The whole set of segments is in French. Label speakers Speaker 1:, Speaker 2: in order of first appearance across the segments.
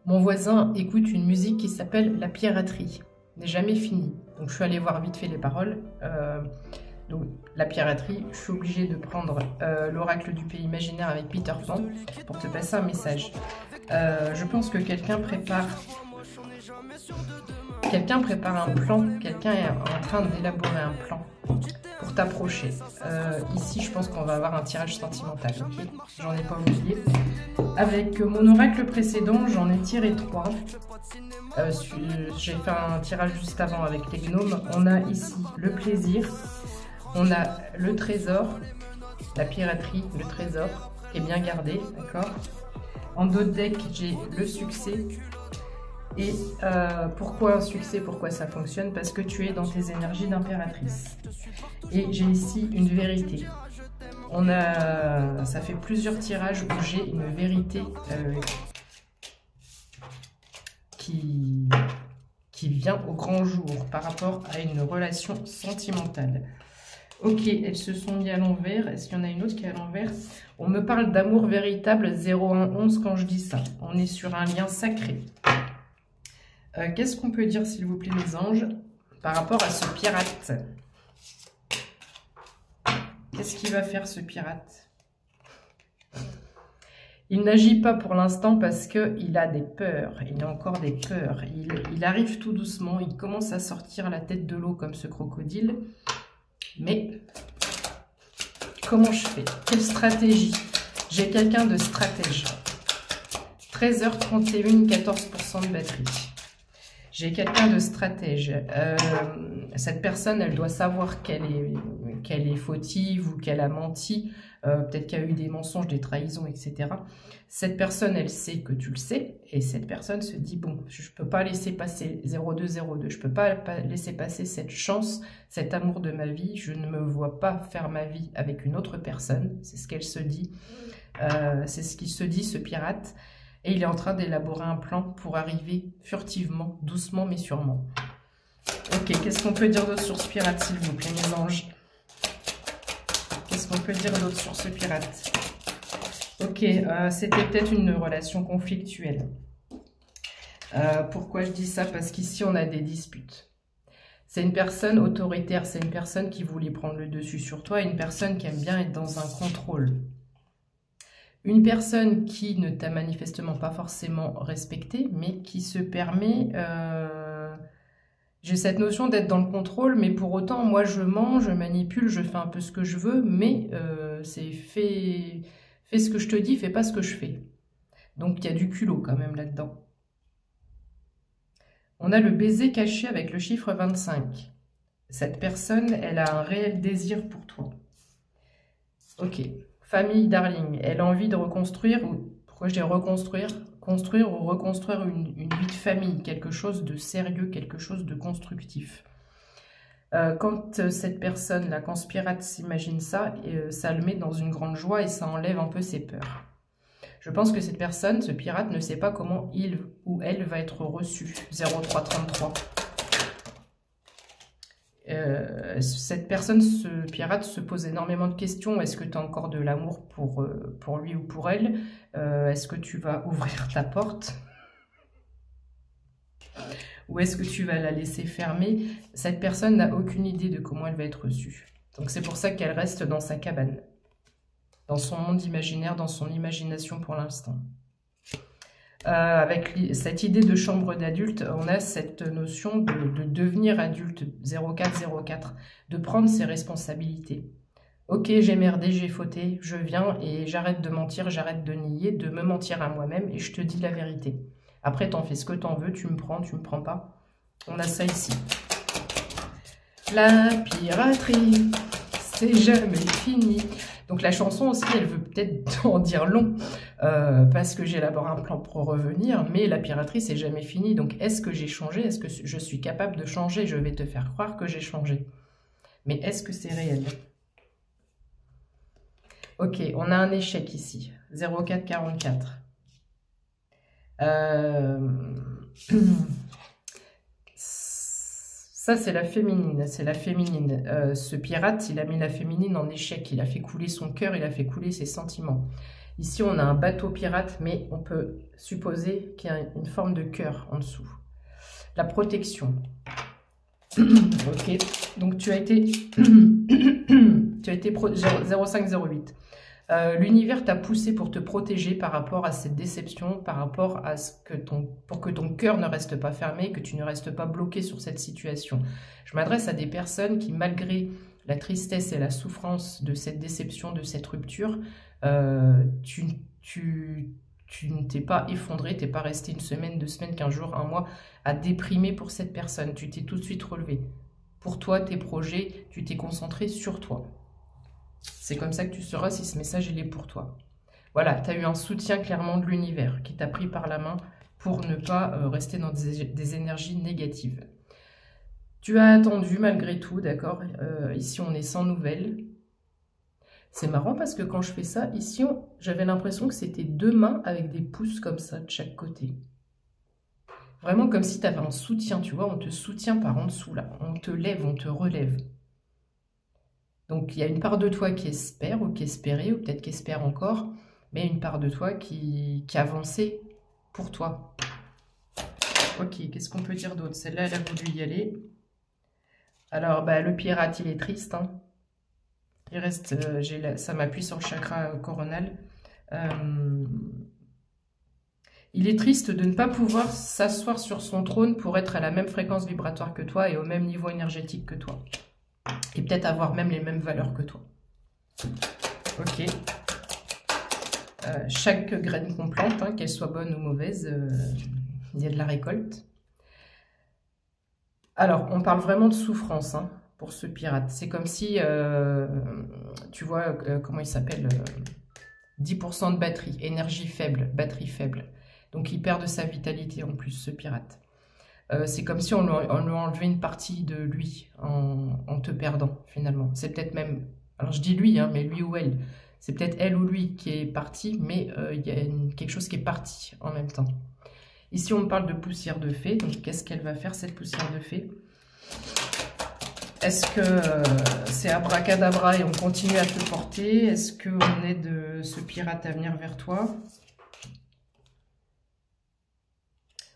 Speaker 1: Mon voisin écoute une musique qui s'appelle La piraterie. N'est jamais finie. Donc je suis allée voir vite fait les paroles. Donc la piraterie, je suis obligée de prendre l'oracle du pays imaginaire avec Peter Pan pour te passer un message. Je pense que quelqu'un prépare un plan, quelqu'un est en train d'élaborer un plan pour t'approcher. Ici, je pense qu'on va avoir un tirage sentimental, ok? J'en ai pas oublié. Avec mon oracle précédent, j'en ai tiré 3. J'ai fait un tirage juste avant avec les gnomes. On a ici le plaisir, on a le trésor, la piraterie, le trésor, est bien gardé, d'accord? En dos de deck, j'ai le succès. Et pourquoi un succès, pourquoi ça fonctionne? Parce que tu es dans tes énergies d'impératrice. Et j'ai ici une vérité. Ça fait plusieurs tirages où j'ai une vérité qui vient au grand jour par rapport à une relation sentimentale. Ok, elles se sont mises à l'envers. Est-ce qu'il y en a une autre qui est à l'envers? On me parle d'amour véritable 0111 quand je dis ça. On est sur un lien sacré. Qu'est-ce qu'on peut dire, s'il vous plaît, les anges, par rapport à ce pirate? Qu'est-ce qu'il va faire, ce pirate? Il n'agit pas pour l'instant parce qu'il a des peurs. Il a encore des peurs. Il arrive tout doucement. Il commence à sortir la tête de l'eau comme ce crocodile. Mais comment je fais? Quelle stratégie? J'ai quelqu'un de stratège. 13h31, 14% de batterie. J'ai quelqu'un de stratège. Cette personne, elle doit savoir qu'elle est fautive ou qu'elle a menti. Peut-être qu'il y a eu des mensonges, des trahisons, etc. Cette personne, elle sait que tu le sais. Et cette personne se dit, bon, je ne peux pas laisser passer 0202. Je ne peux pas laisser passer cette chance, cet amour de ma vie. Je ne me vois pas faire ma vie avec une autre personne. C'est ce qu'elle se dit. C'est ce qu'il se dit, ce pirate. Et il est en train d'élaborer un plan pour arriver furtivement, doucement mais sûrement. Ok, qu'est-ce qu'on peut dire d'autre sur ce pirate, s'il vous plaît, mes anges? Qu'est-ce qu'on peut dire d'autre sur ce pirate? Ok, c'était peut-être une relation conflictuelle. Pourquoi je dis ça? Parce qu'ici, on a des disputes. C'est une personne autoritaire, c'est une personne qui voulait prendre le dessus sur toi, une personne qui aime bien être dans un contrôle. Une personne qui ne t'a manifestement pas forcément respecté, mais qui se permet... J'ai cette notion d'être dans le contrôle, mais pour autant, moi, je mens, je manipule, je fais un peu ce que je veux, mais c'est fais ce que je te dis, fais pas ce que je fais. Donc, il y a du culot quand même là-dedans. On a le baiser caché avec le chiffre 25. Cette personne, elle a un réel désir pour toi. Ok. Famille darling, elle a envie de reconstruire, ou pourquoi je dis reconstruire? Construire ou reconstruire une vie de famille, quelque chose de sérieux, quelque chose de constructif. Quand cette personne, là, quand ce pirate s'imagine ça, ça le met dans une grande joie et ça enlève un peu ses peurs. Je pense que cette personne, ce pirate, ne sait pas comment il ou elle va être reçu. 0333. Cette personne, ce pirate, se pose énormément de questions. Est-ce que tu as encore de l'amour pour lui ou pour elle? Est-ce que tu vas ouvrir ta porte? Ou est-ce que tu vas la laisser fermer? Cette personne n'a aucune idée de comment elle va être reçue. Donc c'est pour ça qu'elle reste dans sa cabane, dans son monde imaginaire, dans son imagination pour l'instant. Avec cette idée de chambre d'adulte, on a cette notion de devenir adulte, 0404, de prendre ses responsabilités. Ok, j'ai merdé, j'ai fauté, je viens et j'arrête de mentir, j'arrête de nier, de me mentir à moi-même et je te dis la vérité. Après, t'en fais ce que t'en veux, tu me prends pas. On a ça ici. La piraterie, c'est jamais fini. Donc la chanson aussi, elle veut peut-être en dire long, parce que j'élabore un plan pour revenir, mais la piraterie, c'est jamais fini. Donc est-ce que j'ai changé? Est-ce que je suis capable de changer? Je vais te faire croire que j'ai changé. Mais est-ce que c'est réel? Ok, on a un échec ici, 0444. Ça, c'est la féminine, c'est la féminine. Ce pirate, il a mis la féminine en échec, il a fait couler son cœur, il a fait couler ses sentiments. Ici, on a un bateau pirate, mais on peut supposer qu'il y a une forme de cœur en dessous. La protection. Ok, donc tu as été 0508. L'univers t'a poussé pour te protéger par rapport à cette déception, par rapport à ce que pour que ton cœur ne reste pas fermé, que tu ne restes pas bloqué sur cette situation. Je m'adresse à des personnes qui, malgré la tristesse et la souffrance de cette déception, de cette rupture, tu ne t'es pas effondré, tu n'es pas resté une semaine, 2 semaines, 15 jours, un mois à déprimer pour cette personne. Tu t'es tout de suite relevé. Pour toi, tes projets, tu t'es concentré sur toi. C'est comme ça que tu sauras si ce message il est pour toi. Voilà, tu as eu un soutien clairement de l'univers qui t'a pris par la main pour ne pas rester dans des énergies négatives. Tu as attendu malgré tout, d'accord? Ici, on est sans nouvelles. C'est marrant parce que quand je fais ça, ici, j'avais l'impression que c'était 2 mains avec des pouces comme ça de chaque côté. Vraiment comme si tu avais un soutien, tu vois, on te soutient par en dessous, là. On te lève, on te relève. Donc, il y a une part de toi qui espère, ou qui espérait, ou peut-être qui espère encore, mais une part de toi qui avançait pour toi. Ok, qu'est-ce qu'on peut dire d'autre? Celle-là, elle a voulu y aller. Alors, bah, le pirate, il est triste, hein. Il reste, ça m'appuie sur le chakra coronal. Il est triste de ne pas pouvoir s'asseoir sur son trône pour être à la même fréquence vibratoire que toi et au même niveau énergétique que toi. Et peut-être avoir même les mêmes valeurs que toi. Ok. Chaque graine qu'on plante, hein, qu'elle soit bonne ou mauvaise, il y a de la récolte. Alors, on parle vraiment de souffrance, hein, pour ce pirate. C'est comme si, tu vois, comment il s'appelle 10% de batterie, énergie faible, batterie faible. Donc, il perd de sa vitalité en plus, ce pirate. C'est comme si on lui enlevait une partie de lui en te perdant, finalement. C'est peut-être même, alors je dis lui, hein, mais lui ou elle. C'est peut-être elle ou lui qui est parti, mais il y a quelque chose qui est parti en même temps. Ici, on parle de poussière de fée. Donc, qu'est-ce qu'elle va faire, cette poussière de fée? Est-ce que c'est abracadabra et on continue à te porter? Est-ce qu'on aide ce pirate à venir vers toi?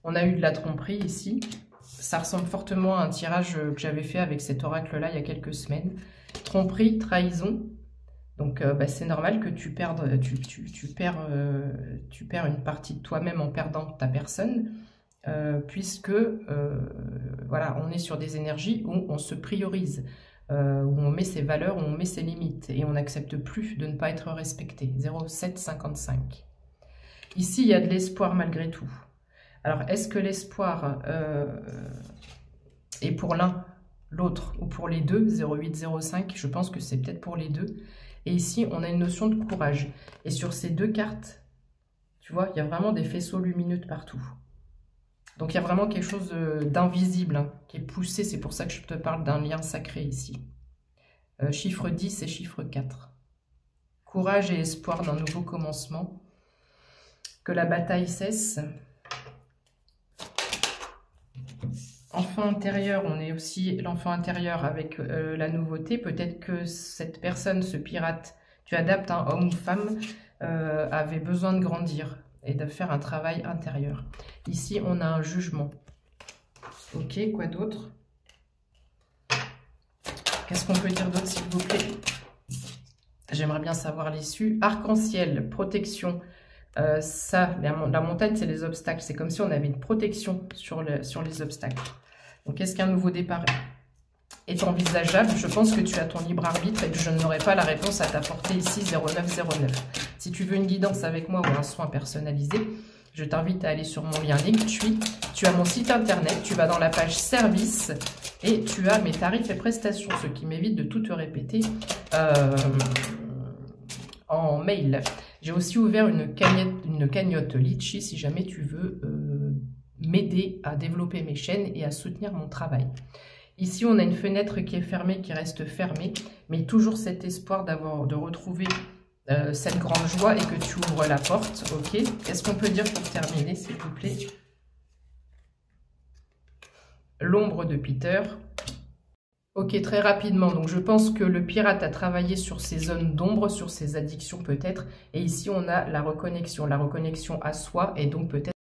Speaker 1: On a eu de la tromperie ici. Ça ressemble fortement à un tirage que j'avais fait avec cet oracle-là il y a quelques semaines. Tromperie, trahison. Donc, bah, c'est normal que tu perds une partie de toi-même en perdant ta personne, puisque voilà, on est sur des énergies où on se priorise, où on met ses valeurs, où on met ses limites, et on n'accepte plus de ne pas être respecté. 0,755. Ici, il y a de l'espoir malgré tout. Alors, est-ce que l'espoir est pour l'un, l'autre, ou pour les deux? 0,805, je pense que c'est peut-être pour les deux. Et ici, on a une notion de courage. Et sur ces 2 cartes, tu vois, il y a vraiment des faisceaux lumineux de partout. Donc, il y a vraiment quelque chose d'invisible, hein, qui est poussé. C'est pour ça que je te parle d'un lien sacré ici. Chiffre 10 et chiffre 4. Courage et espoir d'un nouveau commencement. Que la bataille cesse. Enfant intérieur, on est aussi l'enfant intérieur avec la nouveauté. Peut-être que cette personne, ce pirate, tu adaptes un homme ou femme, avait besoin de grandir et de faire un travail intérieur. Ici, on a un jugement. Ok, quoi d'autre? Qu'est-ce qu'on peut dire d'autre, s'il vous plaît? J'aimerais bien savoir l'issue. Arc-en-ciel, protection. Ça, la montagne, c'est les obstacles. C'est comme si on avait une protection sur les obstacles. Donc, est-ce qu'un nouveau départ est envisageable? Je pense que tu as ton libre arbitre et que je n'aurai pas la réponse à t'apporter ici, 0909. Si tu veux une guidance avec moi ou un soin personnalisé, je t'invite à aller sur mon lien Linktree. Tu as mon site internet, tu vas dans la page service et tu as mes tarifs et prestations, ce qui m'évite de tout te répéter en mail. J'ai aussi ouvert une cagnotte Litchi si jamais tu veux m'aider à développer mes chaînes et à soutenir mon travail. Ici, on a une fenêtre qui est fermée, qui reste fermée, mais toujours cet espoir de retrouver cette grande joie et que tu ouvres la porte. Ok. Qu'est-ce qu'on peut dire pour terminer, s'il vous plaît? L'ombre de Peter. Ok, très rapidement. Donc, je pense que le pirate a travaillé sur ses zones d'ombre, sur ses addictions peut-être. Et ici, on a la reconnexion à soi et donc peut-être